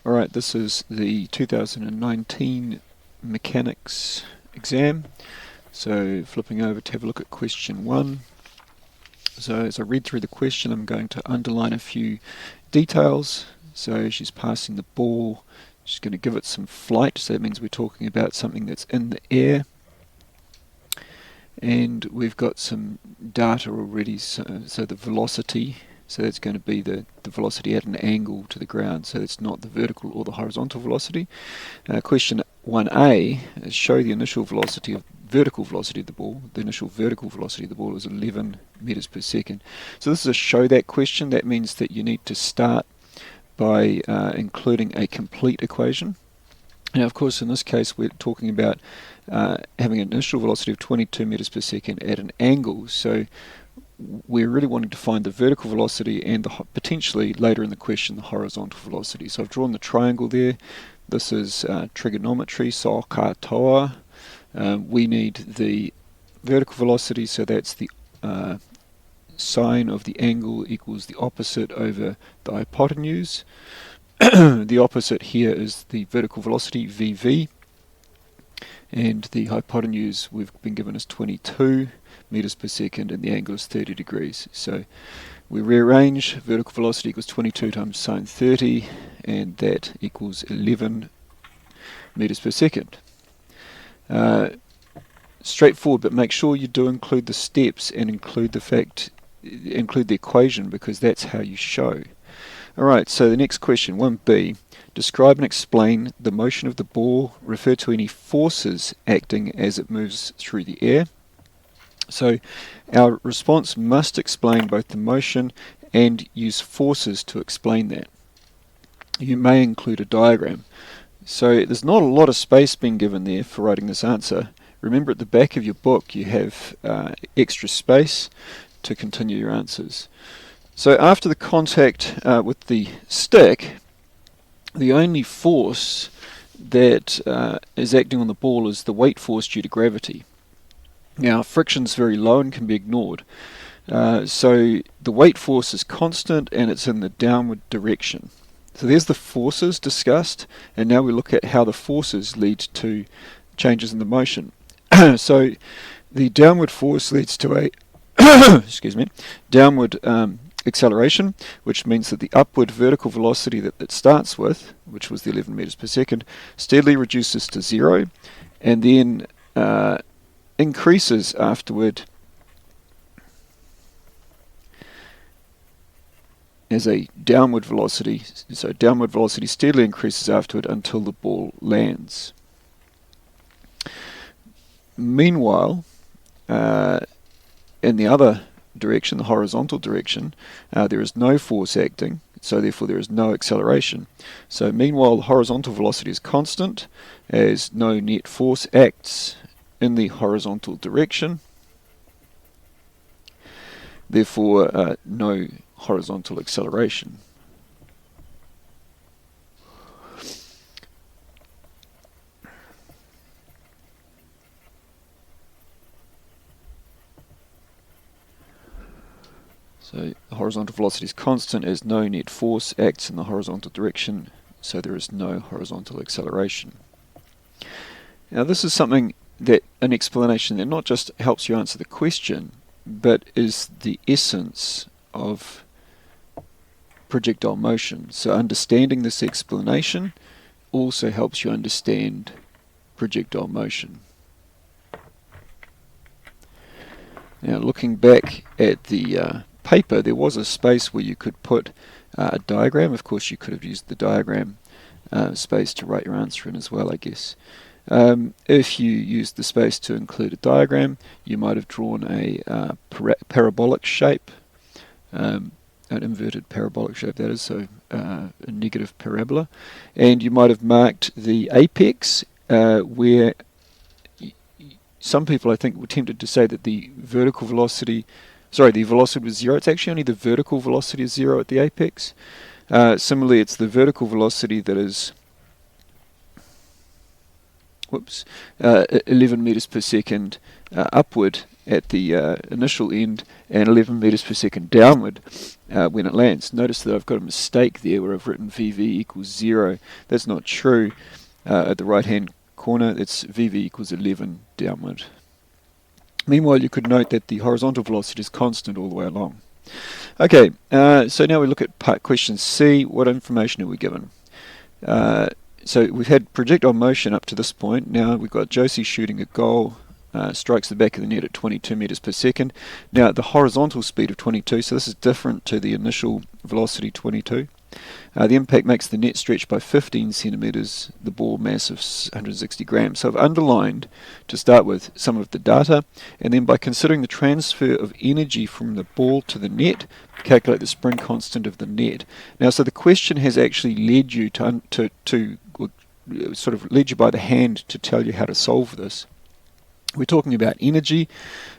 Alright, this is the 2019 mechanics exam. So flipping over to have a look at question 1. So as I read through the question, I'm going to underline a few details. So she's passing the ball, she's going to give it some flight, so that means we're talking about something that's in the air. And we've got some data already, so the velocity, so that's going to be the velocity at an angle to the ground, so it's not the vertical or the horizontal velocity. Question 1a is show the initial vertical velocity of the ball. The initial vertical velocity of the ball is 11 meters per second. So this is a show that question. That means that you need to start by including a complete equation. Now, of course, in this case, we're talking about having an initial velocity of 22 meters per second at an angle. So we're really wanting to find the vertical velocity and potentially later in the question the horizontal velocity. So I've drawn the triangle there. This is trigonometry, so katoa. We need the vertical velocity, so that's the sine of the angle equals the opposite over the hypotenuse. The opposite here is the vertical velocity, VV, and the hypotenuse we've been given as 22 meters per second, and the angle is 30 degrees. So we rearrange, vertical velocity equals 22 times sine 30, and that equals 11 meters per second. Straightforward, but make sure you do include the steps and include the equation, because that's how you show. Alright, so the next question, 1b, describe and explain the motion of the ball, refer to any forces acting as it moves through the air. So our response must explain both the motion and use forces to explain that. You may include a diagram. So there's not a lot of space being given there for writing this answer. Remember, at the back of your book you have extra space to continue your answers. So after the contact with the stick, the only force that is acting on the ball is the weight force due to gravity. Now, friction's very low and can be ignored. So the weight force is constant and it's in the downward direction. So there's the forces discussed, and now we look at how the forces lead to changes in the motion. So the downward force leads to a downward acceleration, which means that the upward vertical velocity that it starts with, which was the 11 meters per second, steadily reduces to 0, and then increases afterward as a downward velocity. So downward velocity steadily increases afterward until the ball lands. Meanwhile, in the other direction, the horizontal direction, there is no force acting, so therefore there is no acceleration. So meanwhile, the horizontal velocity is constant, as no net force acts in the horizontal direction, therefore no horizontal acceleration. So the horizontal velocity is constant as no net force acts in the horizontal direction, so there is no horizontal acceleration. Now this is something that an explanation that not just helps you answer the question, but is the essence of projectile motion. So understanding this explanation also helps you understand projectile motion. Now looking back at the paper, there was a space where you could put a diagram. Of course you could have used the diagram space to write your answer in as well, I guess. If you used the space to include a diagram, you might have drawn a parabolic shape, an inverted parabolic shape that is, so a negative parabola, and you might have marked the apex where some people I think were tempted to say that the velocity was 0. It's actually only the vertical velocity is 0 at the apex. Similarly, it's the vertical velocity that is 11 meters per second upward at the initial end and 11 meters per second downward when it lands. Notice that I've got a mistake there where I've written VV equals 0. That's not true. At the right hand corner, it's VV equals 11 downward. Meanwhile, you could note that the horizontal velocity is constant all the way along. Okay, so now we look at question C. What information are we given? So we've had projectile motion up to this point. Now we've got Josie shooting a goal, strikes the back of the net at 22 meters per second. Now at the horizontal speed of 22, so this is different to the initial velocity 22. The impact makes the net stretch by 15 centimeters, the ball mass of 160 grams. So I've underlined, to start with, some of the data, and then by considering the transfer of energy from the ball to the net, calculate the spring constant of the net. Now, so the question has actually led you to sort of led you by the hand to tell you how to solve this. We're talking about energy,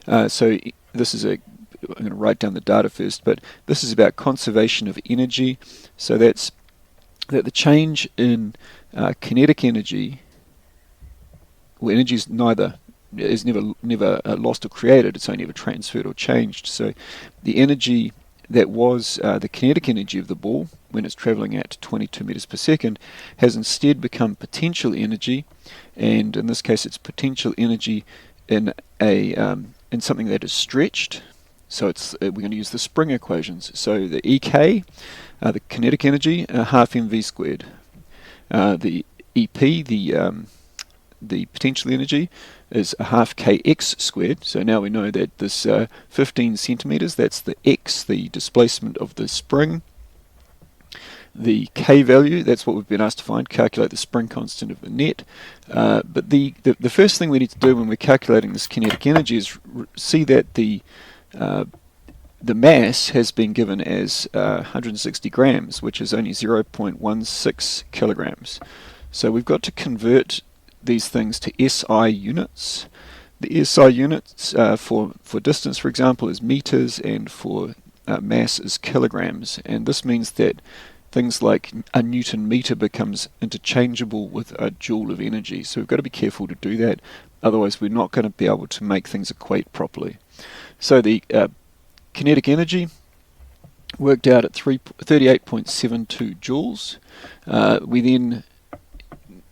so this is I'm going to write down the data first, but this is about conservation of energy. So that's that the change in kinetic energy, well, energy is never lost or created, it's only ever transferred or changed. So the energy that was the kinetic energy of the ball when it's travelling at 22 meters per second has instead become potential energy, and in this case it's potential energy in something that is stretched. So it's we're going to use the spring equations. So the EK, the kinetic energy, half mv squared. The EP, the potential energy, is a half kx squared. So now we know that this 15 centimeters, that's the x, the displacement of the spring. The k value, that's what we've been asked to find, calculate the spring constant of the net. But the first thing we need to do when we're calculating this kinetic energy is see that the mass has been given as 160 grams, which is only 0.16 kilograms. So we've got to convert these things to SI units. The SI units for distance, for example, is meters, and for mass is kilograms. And this means that things like a Newton meter becomes interchangeable with a joule of energy. So we've got to be careful to do that, otherwise we're not going to be able to make things equate properly. So the kinetic energy worked out at 38.72 joules. We then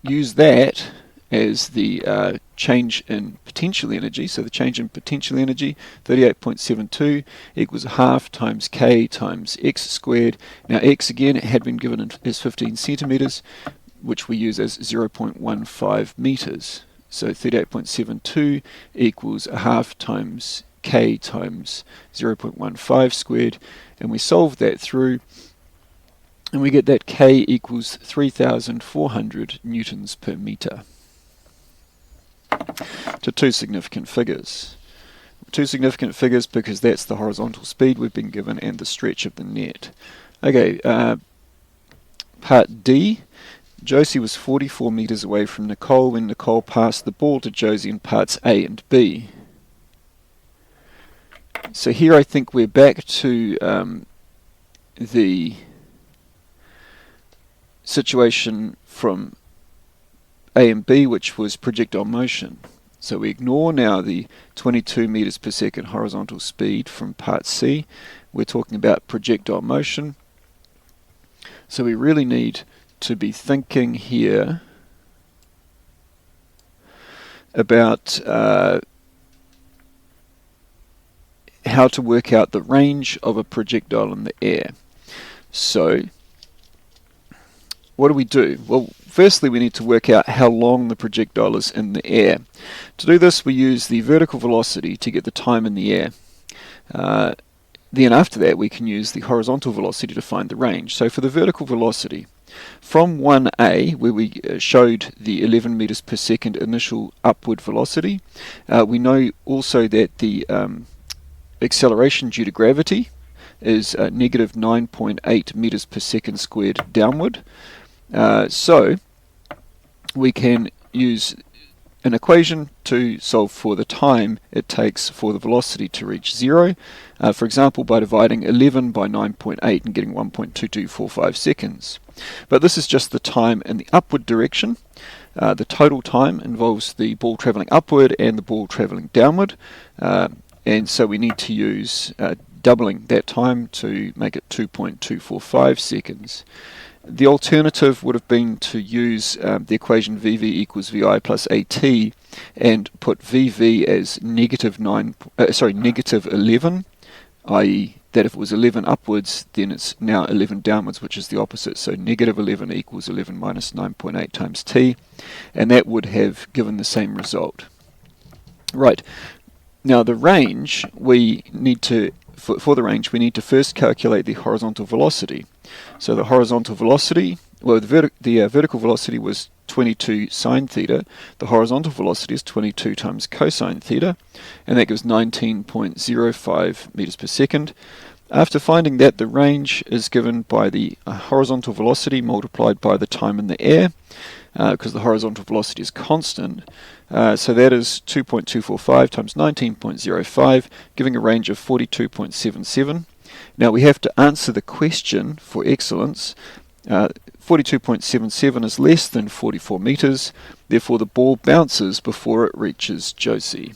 use that as the change in potential energy. So the change in potential energy, 38.72 equals half times k times x squared. Now x again had been given as 15 centimeters, which we use as 0.15 meters. So 38.72 equals a half times k times 0.15 squared, and we solve that through, and we get that k equals 3,400 newtons per meter. To two significant figures. Two significant figures because that's the horizontal speed we've been given and the stretch of the net. Okay, part D. Josie was 44 meters away from Nicole when Nicole passed the ball to Josie in parts A and B. So here I think we're back to the situation from A and B, which was projectile motion. So we ignore now the 22 meters per second horizontal speed from part C. We're talking about projectile motion. So we really need to be thinking here about how to work out the range of a projectile in the air. So what do we do? Well, firstly we need to work out how long the projectile is in the air. To do this we use the vertical velocity to get the time in the air. Then after that we can use the horizontal velocity to find the range. So for the vertical velocity, from 1A, where we showed the 11 meters per second initial upward velocity, we know also that the acceleration due to gravity is negative 9.8 meters per second squared downward. So we can use an equation to solve for the time it takes for the velocity to reach zero, for example by dividing 11 by 9.8 and getting 1.2245 seconds. But this is just the time in the upward direction. The total time involves the ball travelling upward and the ball travelling downward, and so we need to use doubling that time to make it 2.245 seconds. The alternative would have been to use the equation VV equals VI plus AT and put VV as negative 11, i.e. that if it was 11 upwards, then it's now 11 downwards, which is the opposite. So negative 11 equals 11 minus 9.8 times t, and that would have given the same result. Right, now the range, we need to, for the range, we need to first calculate the horizontal velocity. So the horizontal velocity, well, the vertical velocity was 22 sine theta. The horizontal velocity is 22 times cosine theta, and that gives 19.05 meters per second. After finding that, the range is given by the horizontal velocity multiplied by the time in the air, because the horizontal velocity is constant. So that is 2.245 times 19.05, giving a range of 42.77. Now we have to answer the question for excellence. 42.77 is less than 44 meters, therefore the ball bounces before it reaches Josie.